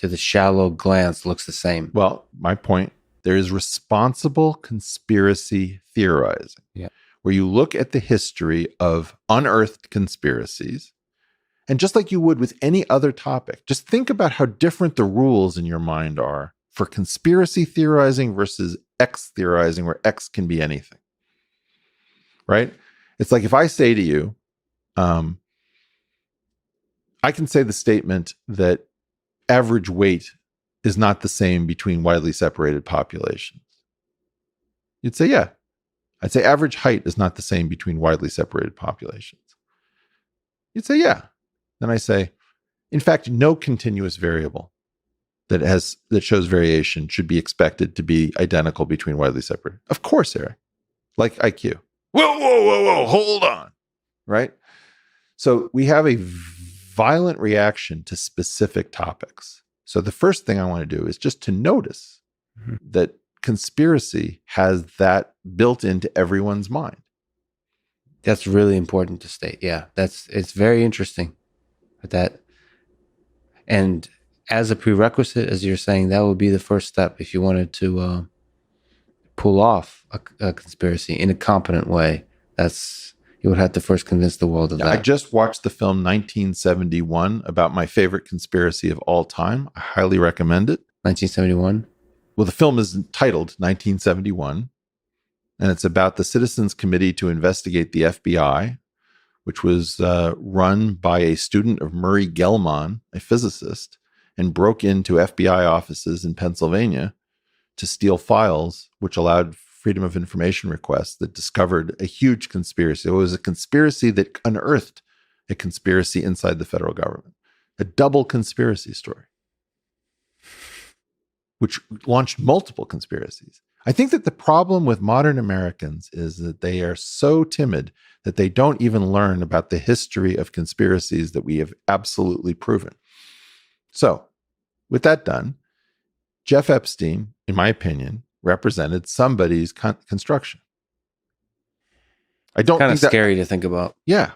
to the shallow glance looks the same. Well, my point, there is responsible conspiracy theorizing, where you look at the history of unearthed conspiracies, and just like you would with any other topic, just think about how different the rules in your mind are for conspiracy theorizing versus X theorizing, where X can be anything, right? It's like if I say to you, I can say the statement that average weight is not the same between widely separated populations. You'd say, yeah. I'd say average height is not the same between widely separated populations. You'd say, yeah. Then I say, in fact, no continuous variable that shows variation should be expected to be identical between widely separated. Of course, Eric. Like IQ. Whoa, hold on. Right? So we have a violent reaction to specific topics. So the first thing I want to do is just to notice that conspiracy has that built into everyone's mind. That's really important to state. Yeah, it's very interesting that. And as a prerequisite, as you're saying, that would be the first step if you wanted to pull off a conspiracy in a competent way. You would have to first convince the world of that. I just watched the film 1971 about my favorite conspiracy of all time. I highly recommend it. 1971? Well, the film is titled 1971, and it's about the Citizens Committee to investigate the FBI, which was run by a student of Murray Gell-Mann, a physicist, and broke into FBI offices in Pennsylvania to steal files, which allowed Freedom of Information requests that discovered a huge conspiracy. It was a conspiracy that unearthed a conspiracy inside the federal government, a double conspiracy story, which launched multiple conspiracies. I think that the problem with modern Americans is that they are so timid that they don't even learn about the history of conspiracies that we have absolutely proven. So, with that done, Jeff Epstein, in my opinion, represented somebody's construction. I don't kind of think scary to think about. Yeah.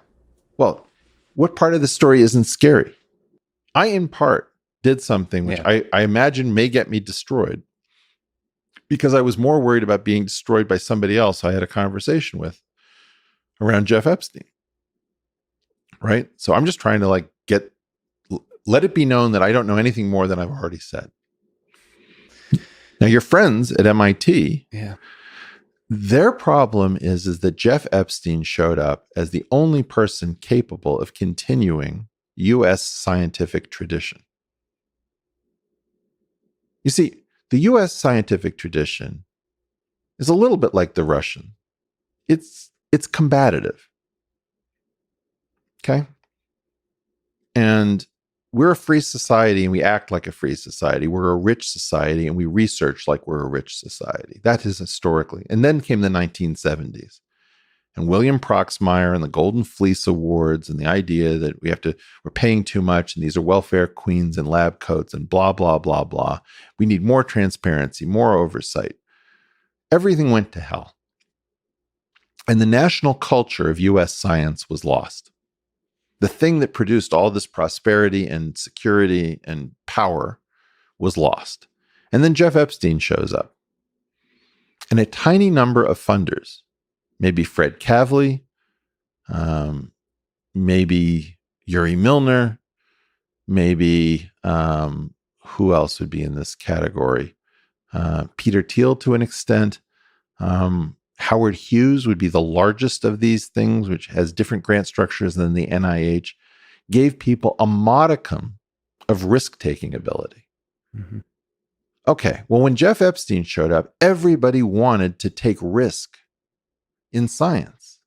Well, what part of the story isn't scary? I, in part, did something which I imagine may get me destroyed because I was more worried about being destroyed by somebody else I had a conversation with around Jeff Epstein. Right? So I'm just trying to let it be known that I don't know anything more than I've already said. Now, your friends at MIT, their problem is that Jeff Epstein showed up as the only person capable of continuing U.S. scientific tradition. You see, the U.S. scientific tradition is a little bit like the Russian. It's combative. Okay? And we're a free society and we act like a free society. We're a rich society and we research like we're a rich society. That is historically. And then came the 1970s. And William Proxmire and the Golden Fleece Awards and the idea that we're paying too much and these are welfare queens in lab coats and blah, blah, blah, blah. We need more transparency, more oversight. Everything went to hell. And the national culture of U.S. science was lost. The thing that produced all this prosperity and security and power was lost. And then Jeff Epstein shows up. And a tiny number of funders, maybe Fred Kavli, maybe Yuri Milner, maybe who else would be in this category? Peter Thiel to an extent. Howard Hughes would be the largest of these things, which has different grant structures than the NIH, gave people a modicum of risk-taking ability. Mm-hmm. Okay, well, when Jeff Epstein showed up, everybody wanted to take risk in science.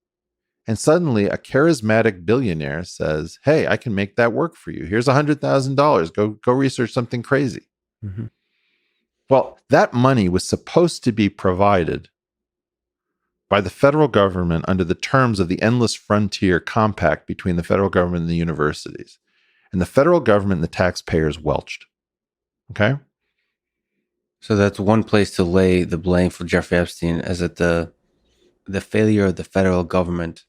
And suddenly a charismatic billionaire says, hey, I can make that work for you. Here's $100,000. Go research something crazy. Mm-hmm. Well, that money was supposed to be provided by the federal government under the terms of the Endless Frontier Compact between the federal government and the universities. And the federal government and the taxpayers welched. Okay? So that's one place to lay the blame for Jeffrey Epstein, as at the failure of the federal government